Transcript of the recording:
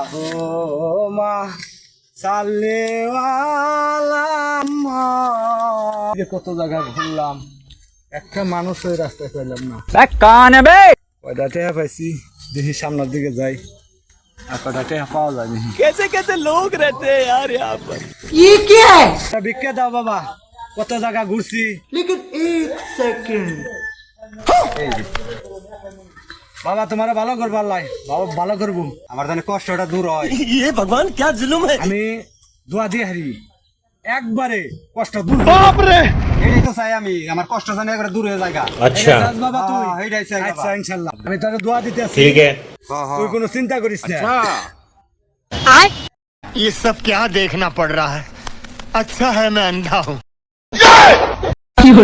আল্লাহুম্মা সাল্লি আলা কত জায়গা ঘুরলাম, একটা মানুষ ওই রাস্তায় পেলাম না। কান है बे কয়টা টেহা পাইছি, দেখি সামনের দিকে যাই আর কয়টা টেহা পাওয়া যায় নাকি। कैसे कैसे लोग रहते हैं यार यहाँ पर। ये क्या है? একটা ভিক্ষা দাও বাবা, কত জায়গা ঘুরছি। लेकिन एक सेकंड এই যে। বাবা তোমার ভালো করবো আল্লাহ, বাবা ভালো করবো, আমার জানি কষ্টটা দূর হয়। ये भगवान क्या जुल्म है। আমি দোয়া দিয়ে হারি, একবারে কষ্ট দূর হয়। बाप रे। এটাই তো চাই আমি, আমার কষ্ট জানি একবারে দূর হয়ে যায়। আচ্ছা। এটাই চাস বাবা তুই? এইটাই চাই বাবা। আচ্ছা ইনশাআল্লাহ আমি তোরে দোয়া দিতে আছি। ठीक है। তুই কোনো চিন্তা করিস না। ये सब क्या देखना पड़ रहा है? अच्छा है मैं अंधा हूँ। क्यों?